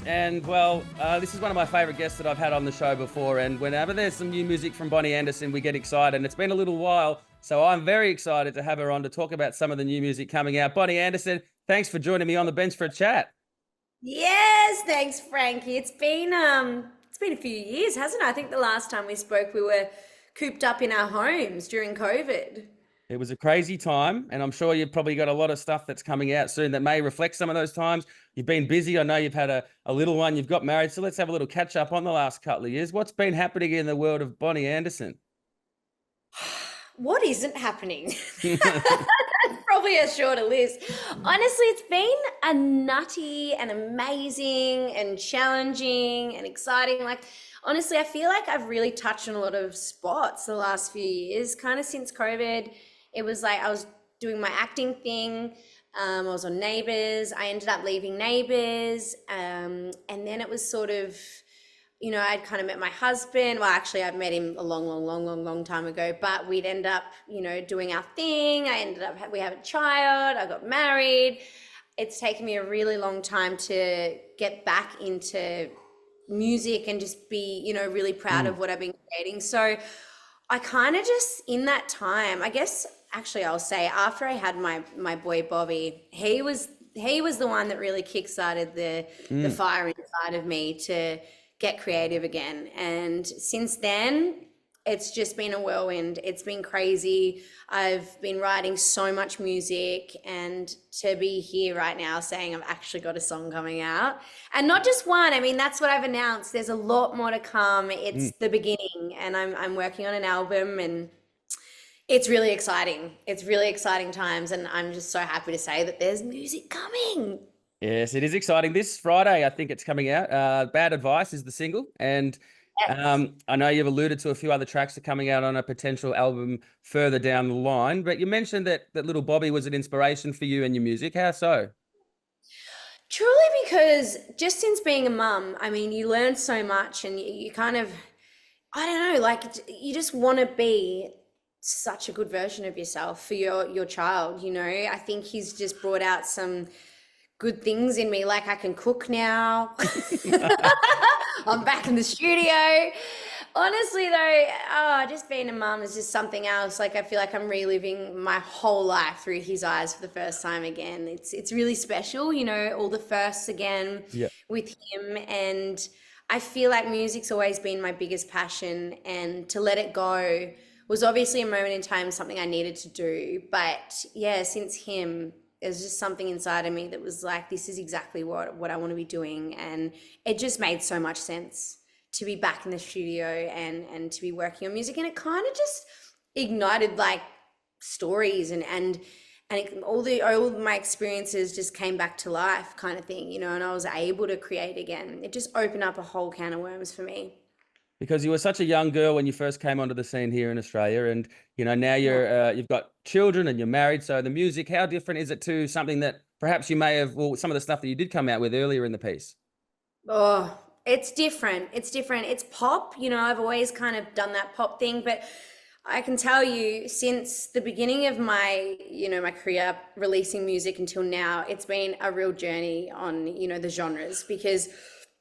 And well, this is one of my favorite guests that I've had on the show before. And whenever there's some new music from Bonnie Anderson, we get excited. And it's been a little while, so I'm very excited to have her on to talk about some of the new music coming out. Bonnie Anderson, thanks for joining me on the bench for a chat. Yes, thanks, Frankie. It's been a few years, hasn't it? I think the last time we spoke, we were cooped up in our homes during COVID. It was a crazy time, and I'm sure you've probably got a lot of stuff that's coming out soon that may reflect some of those times. You've been busy. I know you've had a little one, you've got married. So let's have a little catch up on the last couple of years. What's been happening in the world of Bonnie Anderson? What isn't happening? Probably a shorter list. Honestly, it's been a nutty and amazing and challenging and exciting. Like, honestly, I feel like I've really touched on a lot of spots the last few years, kind of since COVID. It was like I was doing my acting thing. I was on Neighbours. I ended up leaving Neighbours. And then it was sort of, I'd kind of met my husband. Well, actually, I'd met him a long, long, long, long, long time ago, but we'd end up, doing our thing. We have a child. I got married. It's taken me a really long time to get back into music and just be, really proud of what I've been creating. So I kind of just, in that time, I guess, actually, I'll say after I had my boy Bobby, he was the one that really kickstarted the fire inside of me to get creative again. And since then, it's just been a whirlwind. It's been crazy. I've been writing so much music, and to be here right now saying I've actually got a song coming out, and not just one. I mean, that's what I've announced. There's a lot more to come. It's the beginning, and I'm working on an album, and it's really exciting. It's really exciting times, and I'm just so happy to say that there's music coming. Yes, it is exciting. This Friday, I think it's coming out. Bad Advice is the single. And Yes. I know you've alluded to a few other tracks that are coming out on a potential album further down the line. But you mentioned that little Bobby was an inspiration for you and your music. How so? Truly, because just since being a mum, I mean, you learn so much, and you kind of, I don't know, like you just want to be such a good version of yourself for your child, I think he's just brought out some good things in me. Like, I can cook now. I'm back in the studio. Honestly though, just being a mum is just something else. Like, I feel like I'm reliving my whole life through his eyes for the first time again. It's really special, all the firsts again Yeah. with him. And I feel like music's always been my biggest passion, and to let it go was obviously a moment in time, something I needed to do. But yeah, since him, there's just something inside of me that was like, this is exactly what I want to be doing. And it just made so much sense to be back in the studio and to be working on music. And it kind of just ignited like stories and all my experiences just came back to life, kind of thing, and I was able to create again. It just opened up a whole can of worms for me. Because you were such a young girl when you first came onto the scene here in Australia, and now you've got children and you're married. So the music, how different is it to something that perhaps you may have, well, some of the stuff that you did come out with earlier in the piece? Oh, it's different. It's different. It's pop. I've always kind of done that pop thing, but I can tell you, since the beginning of my career releasing music until now, it's been a real journey on, the genres, because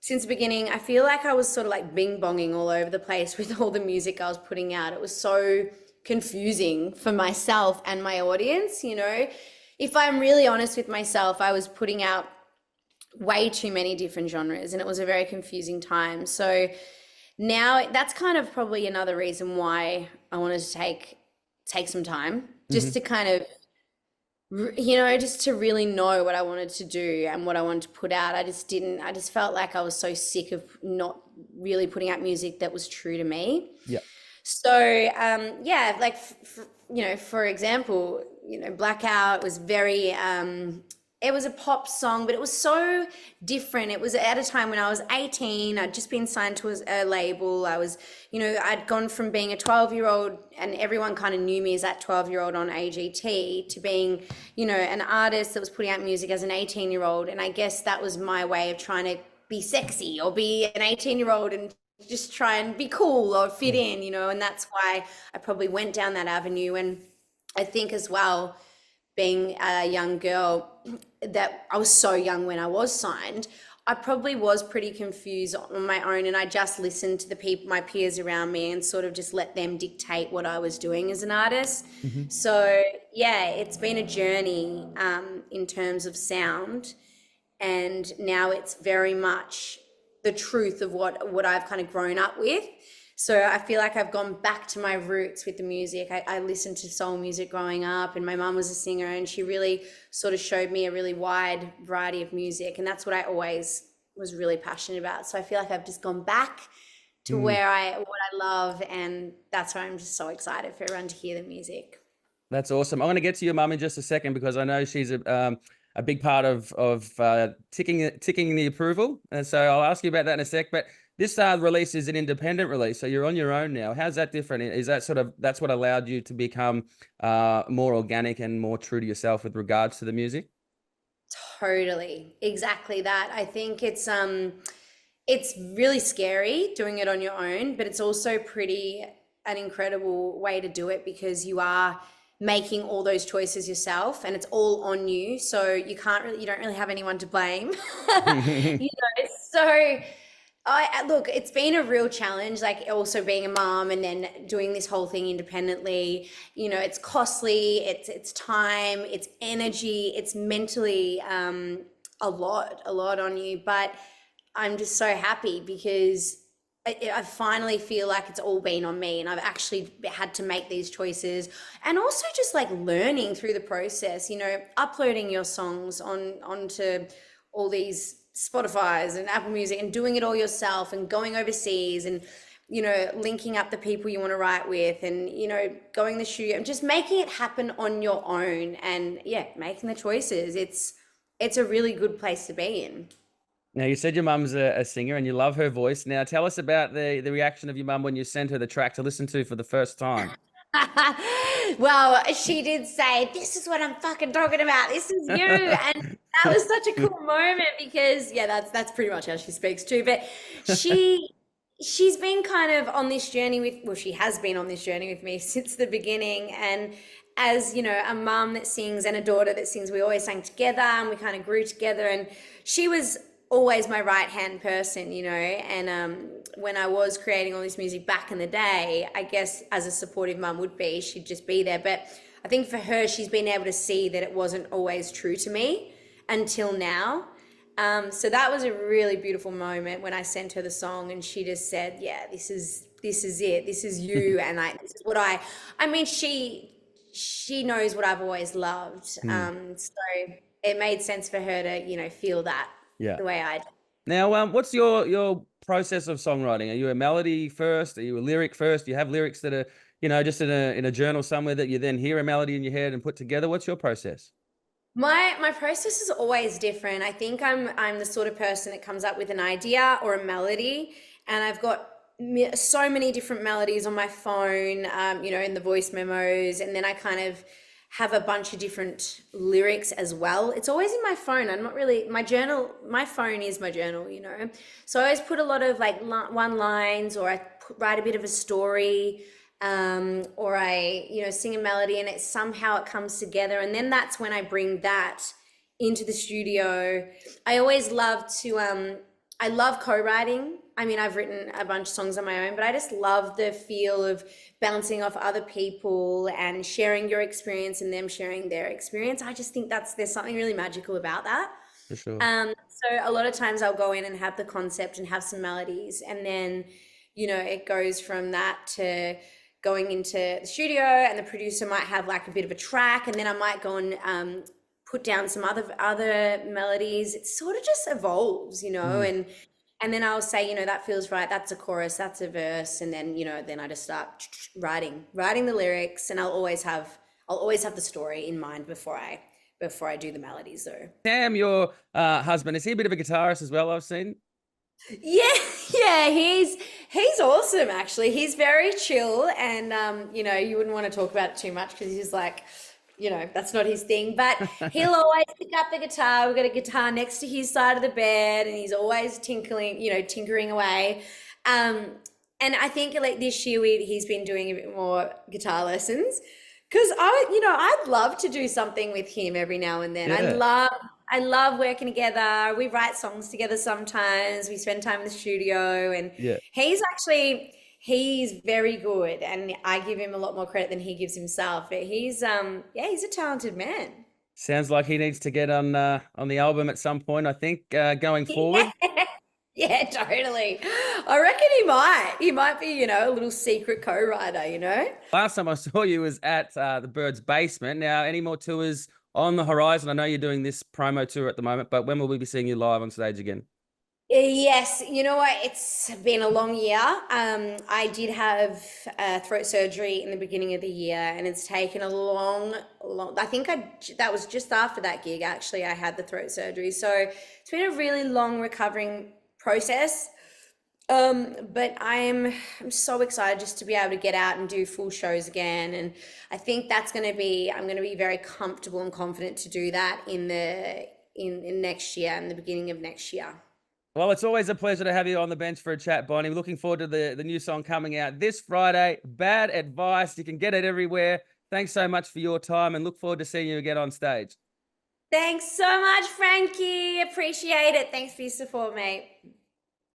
since the beginning, I feel like I was sort of like bing bonging all over the place with all the music I was putting out. It was so confusing for myself and my audience. If I'm really honest with myself, I was putting out way too many different genres, and it was a very confusing time. So now that's kind of probably another reason why I wanted to take some time just to kind of, just to really know what I wanted to do and what I wanted to put out. I just felt like I was so sick of not really putting out music that was true to me. Yeah. So, yeah, like, for example, Blackout was very, it was a pop song, but it was so different. It was at a time when I was 18. I'd just been signed to a label. I was, I'd gone from being a 12-year-old, and everyone kind of knew me as that 12-year-old on AGT, to being, an artist that was putting out music as an 18-year-old. And I guess that was my way of trying to be sexy or be an 18-year-old and just try and be cool or fit in, and that's why I probably went down that avenue. And I think as well, being a young girl, that I was so young when I was signed, I probably was pretty confused on my own, and I just listened to the people, my peers around me, and sort of just let them dictate what I was doing as an artist. Hmm. So yeah, it's been a journey in terms of sound, and now it's very much the truth of what I've kind of grown up with. So I feel like I've gone back to my roots with the music. I listened to soul music growing up, and my mum was a singer, and she really sort of showed me a really wide variety of music, and that's what I always was really passionate about. So I feel like I've just gone back to Mm. where I what I love, and that's why I'm just so excited for everyone to hear the music. That's awesome. I'm going to get to your mum in just a second because I know she's a big part of ticking the approval, and so I'll ask you about that in a sec. But this release is an independent release, so you're on your own now. How's that different? Is that sort of that's what allowed you to become more organic and more true to yourself with regards to the music? Totally, exactly that. I think it's really scary doing it on your own, but it's also pretty an incredible way to do it because you are making all those choices yourself and it's all on you. So you don't really have anyone to blame. You know, so look, it's been a real challenge, like also being a mom and then doing this whole thing independently. You know, it's costly, it's time, it's energy, it's mentally a lot on you. But I'm just so happy because I finally feel like it's all been on me and I've actually had to make these choices and also just like learning through the process, you know, uploading your songs onto all these Spotify's and Apple Music and doing it all yourself and going overseas and, you know, linking up the people you want to write with and, you know, going to the studio and just making it happen on your own and yeah, making the choices. It's a really good place to be in. Now, you said your mum's a singer and you love her voice. Now, tell us about the reaction of your mum when you sent her the track to listen to for the first time. Well, she did say, "This is what I'm fucking talking about. This is you." And that was such a cool moment because yeah, that's pretty much how she speaks too. But she she's been kind of on this journey with well, she has been on this journey with me since the beginning. And as you know, a mum that sings and a daughter that sings, we always sang together and we kind of grew together. And she was always my right hand person, you know. And when I was creating all this music back in the day, I guess as a supportive mum would be, she'd just be there. But I think for her, she's been able to see that it wasn't always true to me until now. So that was a really beautiful moment when I sent her the song and she just said, "Yeah, this is it. This is you." And this is what I mean, she knows what I've always loved. Hmm. So it made sense for her to, you know, feel that Yeah. the way I Now, what's your process of songwriting? Are you a melody first? Are you a lyric first? Do you have lyrics that are, just in a journal somewhere that you then hear a melody in your head and put together? What's your process? My process is always different. I think I'm the sort of person that comes up with an idea or a melody, and I've got so many different melodies on my phone, you know, in the voice memos, and then I kind of have a bunch of different lyrics as well. It's always in my phone. I'm not really my journal. My phone is my journal, you know. So I always put a lot of like one lines, or write a bit of a story, or I, you know, sing a melody and somehow it comes together. And then that's when I bring that into the studio. I always love to, I love co-writing. I mean, I've written a bunch of songs on my own, but I just love the feel of bouncing off other people and sharing your experience and them sharing their experience. I just think there's something really magical about that. For sure. So a lot of times I'll go in and have the concept and have some melodies, and then, you know, it goes from that to going into the studio, and the producer might have like a bit of a track, and then I might go and put down some other melodies. It sort of just evolves, you know, Mm. and then I'll say, you know, that feels right. That's a chorus, that's a verse, and then, you know, then I just start writing the lyrics, and I'll always have the story in mind before I do the melodies though. Sam, your husband, is he a bit of a guitarist as well? I've seen. Yeah, yeah, he's awesome actually. He's very chill, and you know, you wouldn't want to talk about it too much because he's like, you know, that's not his thing. But he'll always pick up the guitar. We've got a guitar next to his side of the bed, and he's always tinkering away. Um, and I think like this year he's been doing a bit more guitar lessons because I'd love to do something with him every now and then. I Yeah. love I love working together. We write songs together sometimes. We spend time in the studio, and Yeah. he's very good, and I give him a lot more credit than he gives himself. But yeah, he's a talented man. Sounds like he needs to get on the album at some point, I think, going forward. Yeah, totally. I reckon he might. He might be, a little secret co-writer. Last time I saw you was at the Bird's Basement. Now, any more tours on the horizon? I know you're doing this promo tour at the moment, but when will we be seeing you live on stage again? Yes, you know what? It's been a long year. I did have throat surgery in the beginning of the year, and it's taken a long. I think that was just after that gig. Actually, I had the throat surgery, so it's been a really long recovering process. But I'm so excited just to be able to get out and do full shows again, and I think I'm going to be very comfortable and confident to do that in next year, in the beginning of next year. Well, it's always a pleasure to have you on the bench for a chat, Bonnie. Looking forward to the new song coming out this Friday. Bad Advice. You can get it everywhere. Thanks so much for your time and look forward to seeing you again on stage. Thanks so much, Frankie. Appreciate it. Thanks for your support, mate.